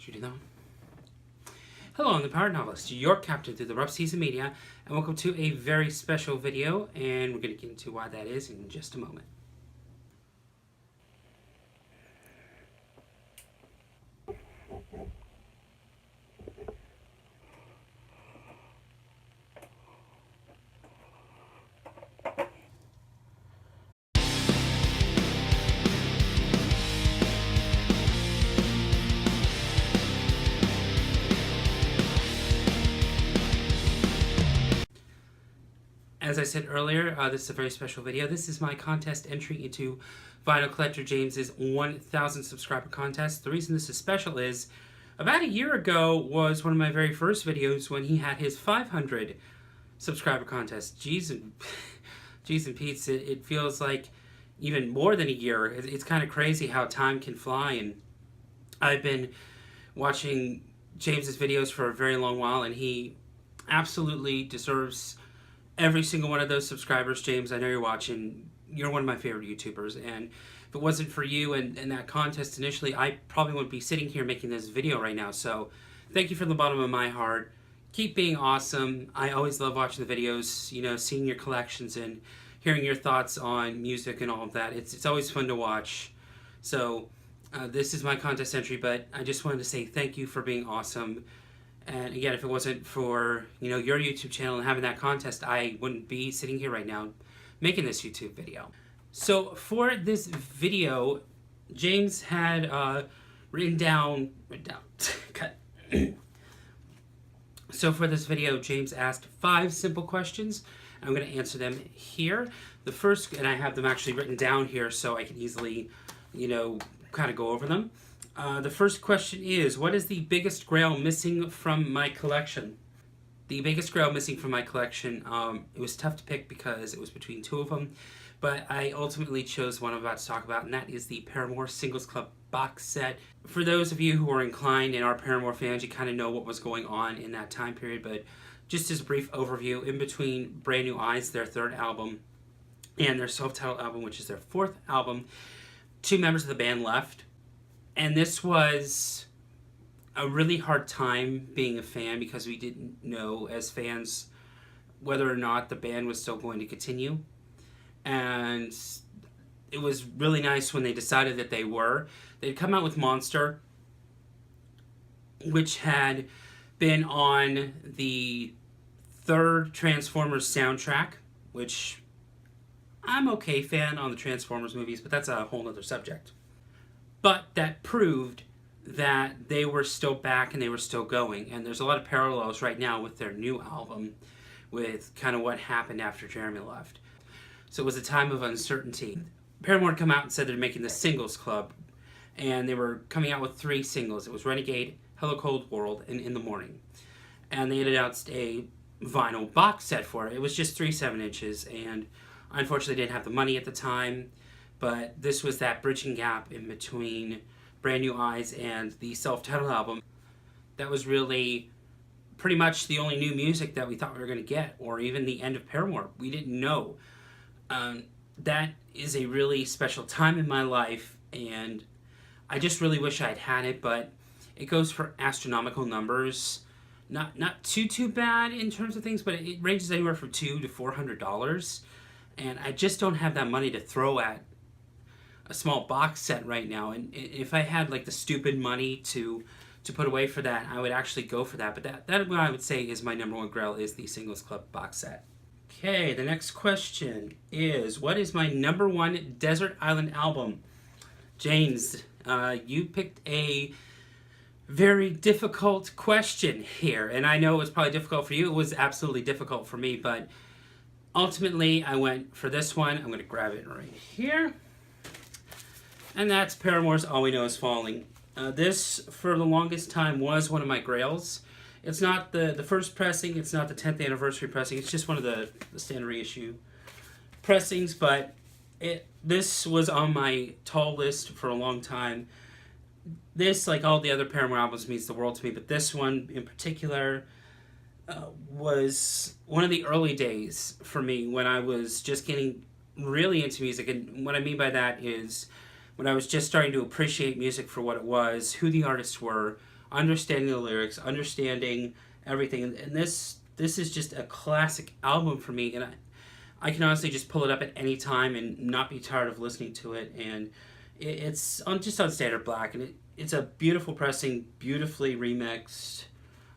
Should we do that one? Hello, I'm the Pirate Novelist, your captain through the rough seas of media, and welcome to a very special video, and we're going to get into why that is in just a moment. As I said earlier, this is a very special video. This is my contest entry into VinylCollector James's 1,000 subscriber contest. The reason this is special is about a year ago was one of my very first videos when he had his 500 subscriber contest. Jeez and Pete's, it feels like even more than a year. It's kind of crazy how time can fly, and I've been watching James's videos for a very long while, and he absolutely deserves every single one of those subscribers. James, I know you're watching. You're one of my favorite YouTubers, and if it wasn't for you and that contest initially, I probably wouldn't be sitting here making this video right now. So thank you from the bottom of my heart. Keep being awesome. I always love watching the videos, you know, seeing your collections and hearing your thoughts on music and all of that. It's always fun to watch. So this is my contest entry, but I just wanted to say thank you for being awesome. And again, if it wasn't for, you know, your YouTube channel and having that contest, I wouldn't be sitting here right now making this YouTube video. So for this video, James had written down, cut. So for this video, James asked 5 simple questions. I'm going to answer them here. The first, and I have them actually written down here so I can easily, you know, kind of go over them. The first question is, what is the biggest grail missing from my collection? The biggest grail missing from my collection, it was tough to pick because it was between 2 of them, but I ultimately chose one I'm about to talk about, and that is the Paramore Singles Club box set. For those of you who are inclined and are Paramore fans, you kind of know what was going on in that time period, but just as a brief overview, in between Brand New Eyes, their 3rd album, and their self-titled album, which is their 4th album, 2 members of the band left. And this was a really hard time being a fan because we didn't know as fans whether or not the band was still going to continue. And it was really nice when they decided that they were. They'd come out with Monster, which had been on the 3rd Transformers soundtrack, which I'm okay fan on the Transformers movies, but that's a whole other subject. But that proved that they were still back and they were still going. And there's a lot of parallels right now with their new album, with kind of what happened after Jeremy left. So it was a time of uncertainty. Paramore had come out and said they're making the Singles Club, and they were coming out with 3 singles. It was Renegade, Hello Cold World, and In the Morning. And they had announced a vinyl box set for it. It was just 3 7-inches, and I unfortunately didn't have the money at the time. But this was that bridging gap in between Brand New Eyes and the self-titled album. That was really pretty much the only new music that we thought we were going to get, or even the end of Paramore. We didn't know. That is a really special time in my life, and I just really wish I'd had it, but it goes for astronomical numbers. Not too bad in terms of things, but it ranges anywhere from $200 to $400, and I just don't have that money to throw at a small box set right now. And if I had like the stupid money to put away for that, I would actually go for that. But that what I would say is my number 1 grail is the Singles Club box set. Okay, the next question is, what is my number 1 desert island album? James, you picked a very difficult question here, and I know it was probably difficult for you. It was absolutely difficult for me, but ultimately I went for this one. I'm going to grab it right here. And that's Paramore's All We Know Is Falling. This, for the longest time, was one of my grails. It's not the first pressing, it's not the 10th anniversary pressing, it's just one of the standard reissue pressings, but this was on my tall list for a long time. This, like all the other Paramore albums, means the world to me, but this one in particular was one of the early days for me when I was just getting really into music. And what I mean by that is when I was just starting to appreciate music for what it was, who the artists were, understanding the lyrics, understanding everything. And this is just a classic album for me, and I can honestly just pull it up at any time and not be tired of listening to it. And it's just on standard black, and it's a beautiful pressing, beautifully remixed.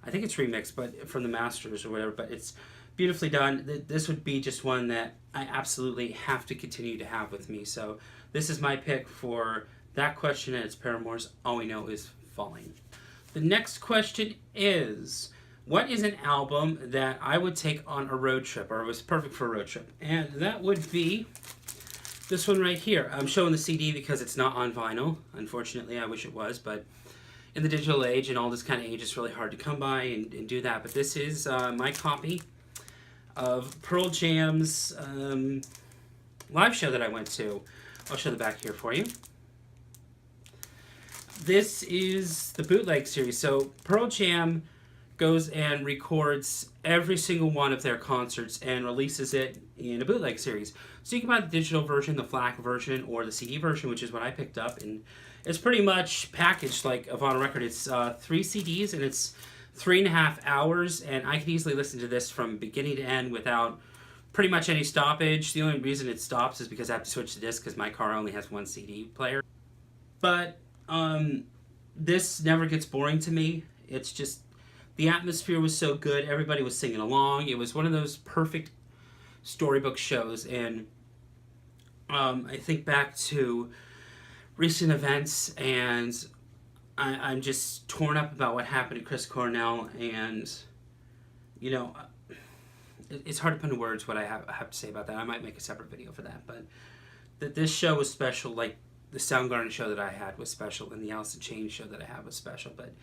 I think it's remixed, but from the masters or whatever. But it's beautifully done. This would be just one that I absolutely have to continue to have with me. So this is my pick for that question, and it's Paramore's All We Know Is Falling. The next question is, what is an album that I would take on a road trip, or was perfect for a road trip? And that would be this one right here. I'm showing the CD because it's not on vinyl. Unfortunately, I wish it was, but in the digital age and all this kind of age, it's really hard to come by and do that. But this is my copy of Pearl Jam's live show that I went to. I'll show the back here for you. This is the bootleg series. So Pearl Jam goes and records every single one of their concerts and releases it in a bootleg series. So you can buy the digital version, the FLAC version, or the CD version, which is what I picked up. And it's pretty much packaged like a vinyl record. It's 3 CDs, and it's 3.5 hours, and I can easily listen to this from beginning to end without pretty much any stoppage. The only reason it stops is because I have to switch to disc because my car only has 1 CD player. But this never gets boring to me. It's just, the atmosphere was so good. Everybody was singing along. It was one of those perfect storybook shows. And I think back to recent events, and I'm just torn up about what happened to Chris Cornell. And, you know, it's hard to put into words what I have to say about that. I might make a separate video for that. But this show was special, like the Soundgarden show that I had was special, and the Alice in Chains show that I had was special. But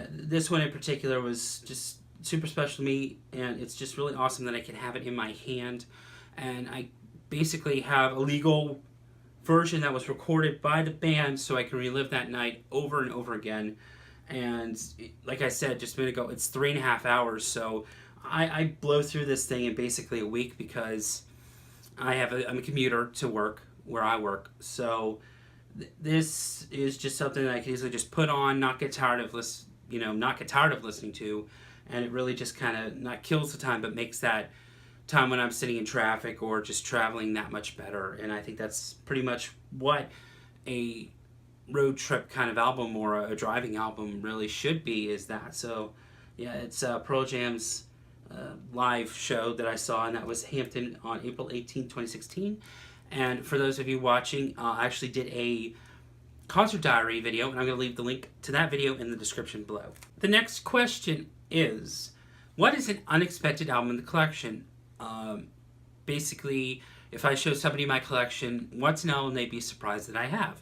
this one in particular was just super special to me, and it's just really awesome that I can have it in my hand. And I basically have a legal version that was recorded by the band, so I can relive that night over and over again. And like I said just a minute ago, it's 3.5 hours, so I blow through this thing in basically a week because I'm a commuter to work where I work. So this is just something that I can easily just put on, not get tired of listening to, and it really just kind of not kills the time, but makes that time when I'm sitting in traffic or just traveling that much better. And I think that's pretty much what a road trip kind of album or a driving album really should be, is that. So yeah, it's Pearl Jam's live show that I saw, and that was Hampton on April 18, 2016. And for those of you watching, I actually did a concert diary video, and I'm going to leave the link to that video in the description below. The next question is, what is an unexpected album in the collection? Basically, if I show somebody my collection, what's an album they'd be surprised that I have?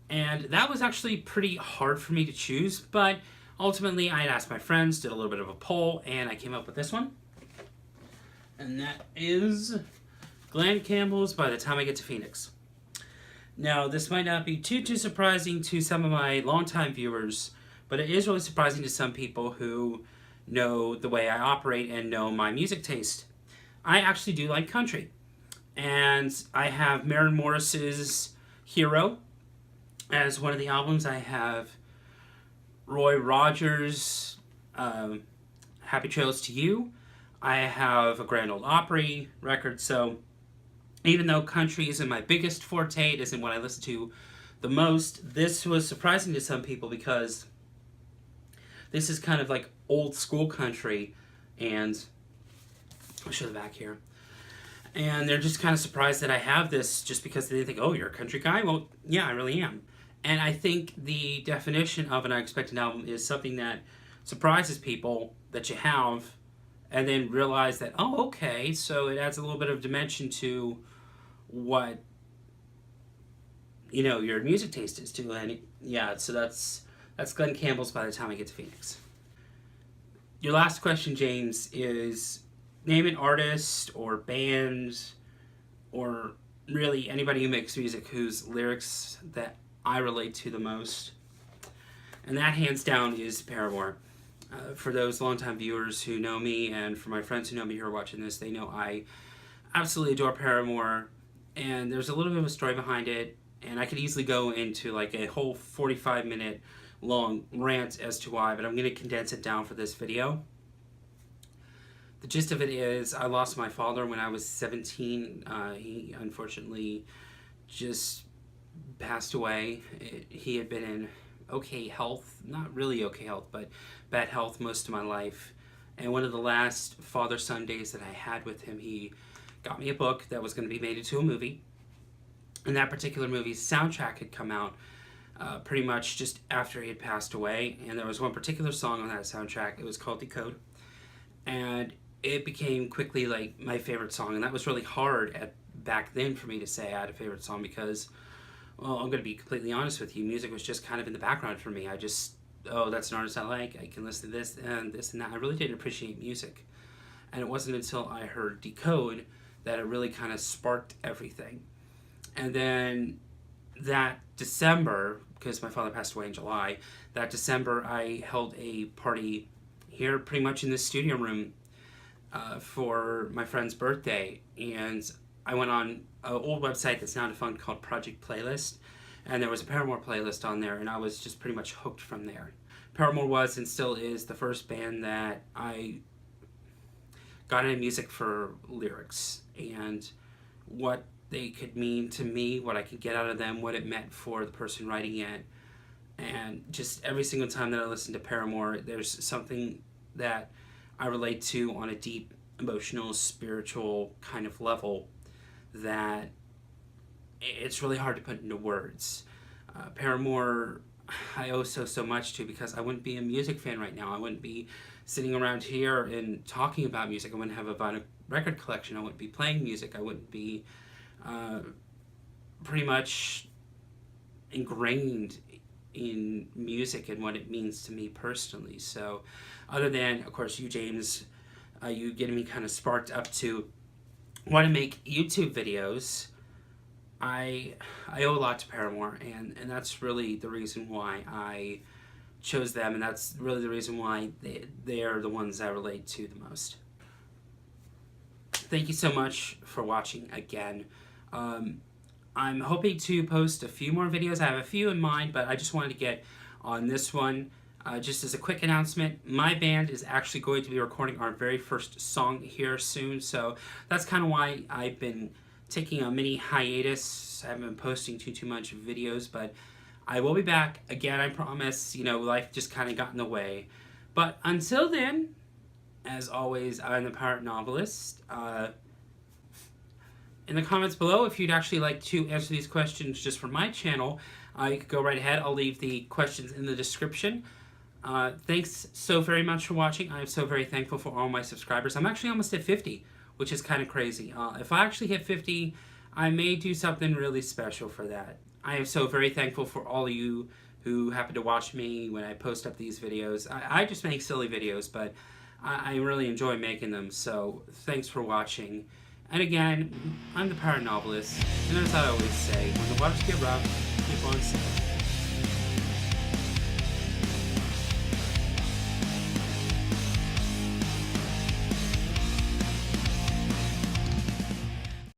And that was actually pretty hard for me to choose, but ultimately I had asked my friends, did a little bit of a poll, and I came up with this one. And that is Glen Campbell's By the Time I Get to Phoenix. Now, this might not be too surprising to some of my longtime viewers, but it is really surprising to some people who know the way I operate and know my music taste. I actually do like country. And I have Maren Morris's Hero as one of the albums. I have Roy Rogers' Happy Trails to You. I have a Grand Ole Opry record. So even though country isn't my biggest forte, it isn't what I listen to the most, this was surprising to some people because this is kind of like old school country, and I'll show the back here. And they're just kind of surprised that I have this, just because they think, oh, you're a country guy? Well, yeah, I really am. And I think the definition of an unexpected album is something that surprises people that you have, and then realize that, oh, okay, so it adds a little bit of dimension to what, your music taste is too. And yeah, so that's Glen Campbell's By the Time I Get to Phoenix. Your last question, James, is name an artist or band or really anybody who makes music whose lyrics that I relate to the most. And that, hands down, is Paramore. For those longtime viewers who know me, and for my friends who know me who are watching this, they know I absolutely adore Paramore. And there's a little bit of a story behind it, and I could easily go into like a whole 45-minute long rant as to why, but I'm going to condense it down for this video. The gist of it is I lost my father when I was 17. He unfortunately just passed away. He had been in okay health, not really okay health, but bad health most of my life. And one of the last Father Sundays that I had with him, he got me a book that was going to be made into a movie. And that particular movie's soundtrack had come out pretty much just after he had passed away. And there was one particular song on that soundtrack. It was called Decode. And it became quickly like my favorite song. And that was really hard back then for me to say I had a favorite song because, well, I'm going to be completely honest with you. Music was just kind of in the background for me. I just, oh, that's an artist I like. I can listen to this and that. I really didn't appreciate music. And it wasn't until I heard Decode that it really kind of sparked everything. And then that December, because my father passed away in July, that December I held a party here pretty much in this studio room for my friend's birthday. And I went on an old website that's now defunct called Project Playlist. And there was a Paramore playlist on there, and I was just pretty much hooked from there. Paramore was and still is the first band that I got into music for lyrics and what they could mean to me, what I could get out of them, what it meant for the person writing it. And just every single time that I listen to Paramore, there's something that I relate to on a deep, emotional, spiritual kind of level that it's really hard to put into words. Paramore, I owe so much to, because I wouldn't be a music fan right now. I wouldn't be sitting around here and talking about music. I wouldn't have a vinyl record collection. I wouldn't be playing music. I wouldn't be pretty much ingrained in music and what it means to me personally. So other than, of course, you, James, you getting me kind of sparked up to want to make YouTube videos, I owe a lot to Paramore, and that's really the reason why I chose them, and that's really the reason why they are the ones I relate to the most. Thank you so much for watching again. I'm hoping to post a few more videos. I have a few in mind, but I just wanted to get on this one. Just as a quick announcement, my band is actually going to be recording our very first song here soon, so that's kind of why I've been taking a mini hiatus. I haven't been posting too much videos, but I will be back again, I promise. You know, life just kind of got in the way. But until then, as always, I'm the Pirate Novelist. In the comments below, if you'd actually like to answer these questions just for my channel, you could go right ahead. I'll leave the questions in the description. Thanks so very much for watching. I'm so very thankful for all my subscribers. I'm actually almost at 50, which is kind of crazy. If I actually hit 50, I may do something really special for that. I am so very thankful for all of you who happen to watch me when I post up these videos. I just make silly videos, but I really enjoy making them, so thanks for watching. And again, I'm the Pirate Novelist, and as I always say, when the waters get rough, keep on sailing.